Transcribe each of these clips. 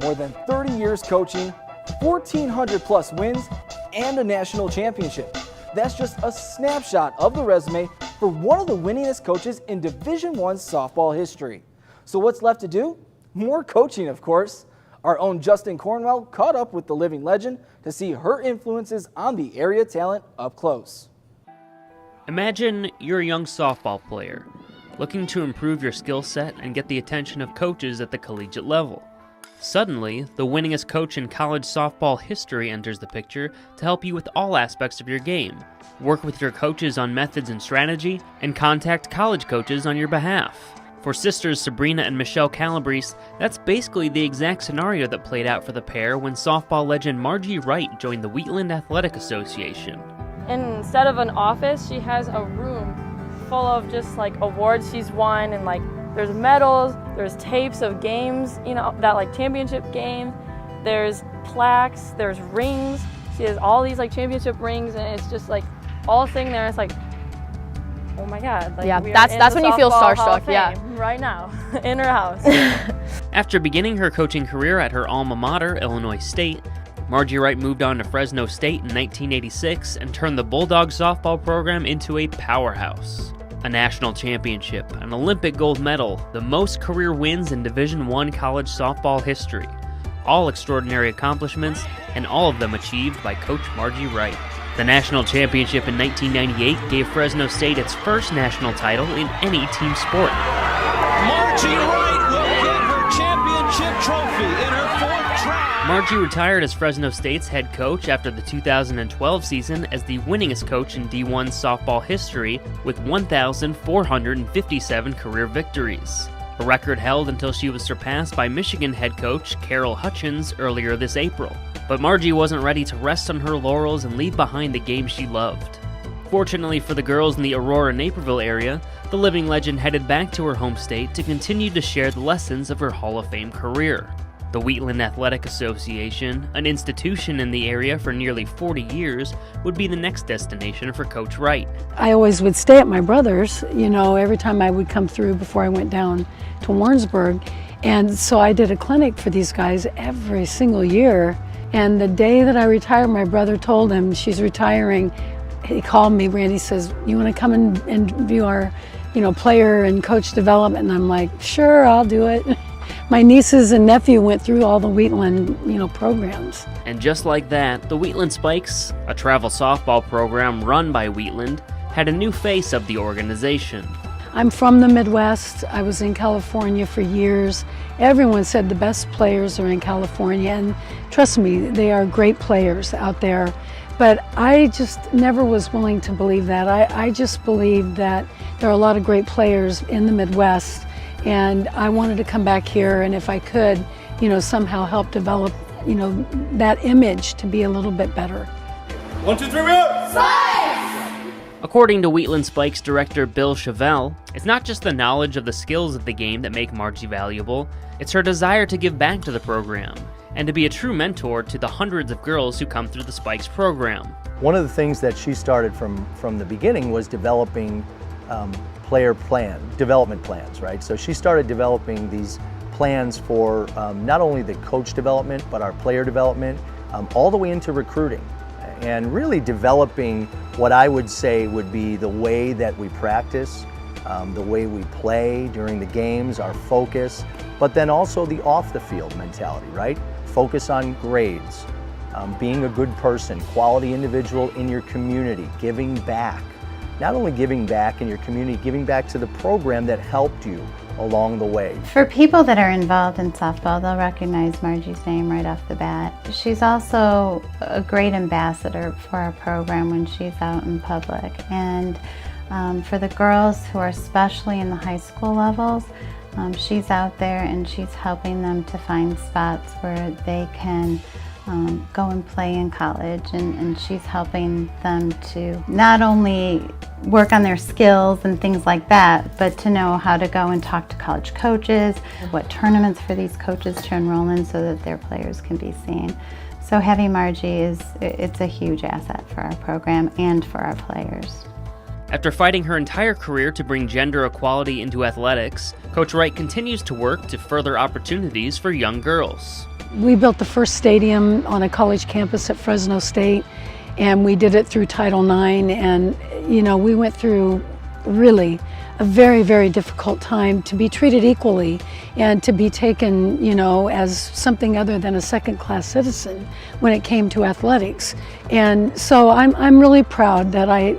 more than 30 years coaching, 1,400 plus wins, and a national championship. That's just a snapshot of the resume for one of the winningest coaches in Division I softball history. So what's left to do? More coaching, of course. Our own Justin Cornwell caught up with the living legend to see her influences on the area talent up close. Imagine you're a young softball player, looking to improve your skill set and get the attention of coaches at the collegiate level. Suddenly, the winningest coach in college softball history enters the picture to help you with all aspects of your game, work with your coaches on methods and strategy, and contact college coaches on your behalf. For sisters Sabrina and Michelle Calabrese, that's basically the exact scenario that played out for the pair when softball legend Margie Wright joined the Wheatland Athletic Association. Instead of an office, she has a room full of just like awards she's won, and like there's medals, there's tapes of games, that like championship games, there's plaques, there's rings. She has all these like championship rings, and it's just like all sitting there. It's like, oh my God. Like, yeah, that's when you feel starstruck, yeah. Right now, in her house. After beginning her coaching career at her alma mater, Illinois State, Margie Wright moved on to Fresno State in 1986 and turned the Bulldog softball program into a powerhouse. A national championship, an Olympic gold medal, the most career wins in Division I college softball history. All extraordinary accomplishments, and all of them achieved by Coach Margie Wright. The national championship in 1998 gave Fresno State its first national title in any team sport. Margie Wright will get her championship trophy in her fourth try. Margie retired as Fresno State's head coach after the 2012 season as the winningest coach in D1 softball history with 1,457 career victories. A record held until she was surpassed by Michigan head coach Carol Hutchins earlier this April. But Margie wasn't ready to rest on her laurels and leave behind the game she loved. Fortunately for the girls in the Aurora-Naperville area, the living legend headed back to her home state to continue to share the lessons of her Hall of Fame career. The Wheatland Athletic Association, an institution in the area for nearly 40 years, would be the next destination for Coach Wright. I always would stay at my brother's, every time I would come through before I went down to Warrensburg. And so I did a clinic for these guys every single year. And the day that I retired, my brother told him she's retiring. He called me, Randy says, you want to come and view our, player and coach development? And I'm like, sure, I'll do it. My nieces and nephew went through all the Wheatland, programs. And just like that, the Wheatland Spikes, a travel softball program run by Wheatland, had a new face of the organization. I'm from the Midwest. I was in California for years. Everyone said the best players are in California, and trust me, they are great players out there. But I just never was willing to believe that. I just believed that there are a lot of great players in the Midwest, and I wanted to come back here, and if I could, somehow help develop, that image to be a little bit better. 1, 2, 3, we're up! Spikes! According to Wheatland Spikes director Bill Chevelle, it's not just the knowledge of the skills of the game that make Margie valuable, it's her desire to give back to the program, and to be a true mentor to the hundreds of girls who come through the Spikes program. One of the things that she started from the beginning was developing development plans, right? So she started developing these plans for not only the coach development, but our player development, all the way into recruiting, and really developing what I would say would be the way that we practice, the way we play during the games, our focus, but then also the off the field mentality, right? Focus on grades, being a good person, quality individual in your community, giving back. Not only giving back in your community, giving back to the program that helped you along the way. For people that are involved in softball, they'll recognize Margie's name right off the bat. She's also a great ambassador for our program when she's out in public. And for the girls who are especially in the high school levels, she's out there and she's helping them to find spots where they can go and play in college, and she's helping them to not only work on their skills and things like that, but to know how to go and talk to college coaches, what tournaments for these coaches to enroll in so that their players can be seen. So having Margie it's a huge asset for our program and for our players. After fighting her entire career to bring gender equality into athletics, Coach Wright continues to work to further opportunities for young girls. We built the first stadium on a college campus at Fresno State, and we did it through Title IX, and you know, we went through really a very, very difficult time to be treated equally and to be taken, you know, as something other than a second-class citizen when it came to athletics. And so I'm really proud that I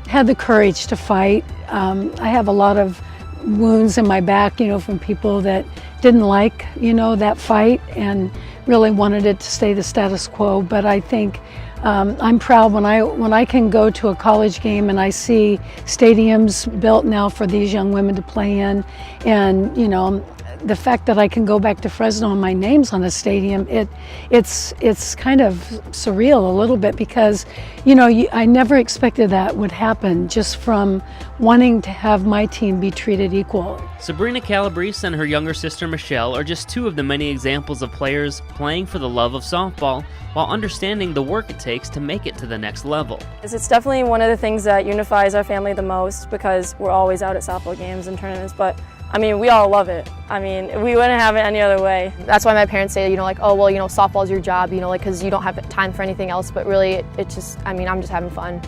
had the courage to fight. I have a lot of wounds in my back, you know, from people that didn't like, you know, that fight and really wanted it to stay the status quo. But I think I'm proud when I can go to a college game and I see stadiums built now for these young women to play in, and you know, the fact that I can go back to Fresno and my name's on a stadium, it's kind of surreal a little bit, because you know, I never expected that would happen, just from wanting to have my team be treated equal. Sabrina Calabrese and her younger sister Michelle are just two of the many examples of players playing for the love of softball while understanding the work it takes to make it to the next level. It's definitely one of the things that unifies our family the most, because we're always out at softball games and tournaments, but I mean, we all love it. I mean, we wouldn't have it any other way. That's why my parents say, you know, like, oh, well, you know, softball's your job, you know, like, because you don't have time for anything else, but really, it just, I mean, I'm just having fun.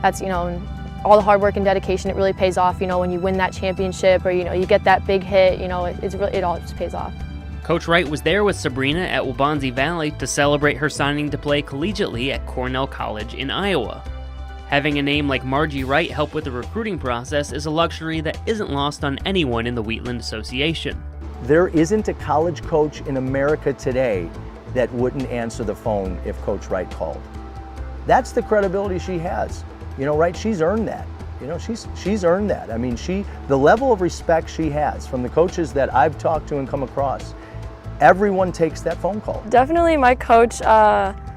That's, you know, all the hard work and dedication, it really pays off, you know, when you win that championship or, you know, you get that big hit, you know, it all just pays off. Coach Wright was there with Sabrina at Waubonsie Valley to celebrate her signing to play collegiately at Cornell College in Iowa. Having a name like Margie Wright help with the recruiting process is a luxury that isn't lost on anyone in the Wheatland Association. There isn't a college coach in America today that wouldn't answer the phone if Coach Wright called. That's the credibility she has. You know, Wright, she's earned that. You know, she's earned that. I mean, the level of respect she has from the coaches that I've talked to and come across, everyone takes that phone call. Definitely my coach,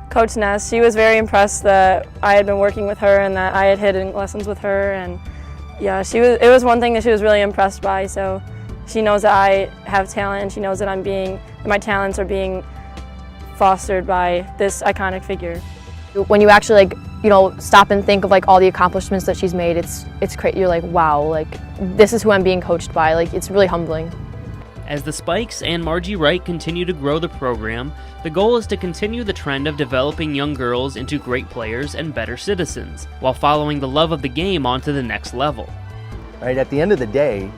Coach Ness, she was very impressed that I had been working with her and that I had hidden lessons with her, and yeah, it was one thing that she was really impressed by. So she knows that I have talent, and she knows that my talents are being fostered by this iconic figure. When you actually, like, you know, stop and think of like all the accomplishments that she's made, it's great. You're like, wow, like, this is who I'm being coached by. Like, it's really humbling. As the Spikes and Margie Wright continue to grow the program, the goal is to continue the trend of developing young girls into great players and better citizens, while following the love of the game onto the next level. Right, at the end of the day,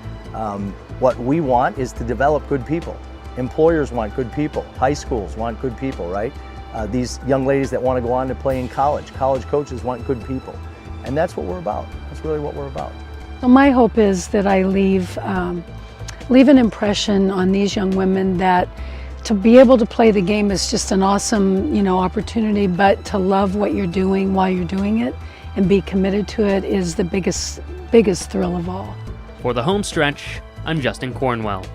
what we want is to develop good people. Employers want good people. High schools want good people, right? These young ladies that want to go on to play in college coaches want good people. And that's what we're about. That's really what we're about. So my hope is that I leave an impression on these young women that to be able to play the game is just an awesome, you know, opportunity, but to love what you're doing while you're doing it and be committed to it is the biggest thrill of all. For the home stretch, I'm Justin Cornwell.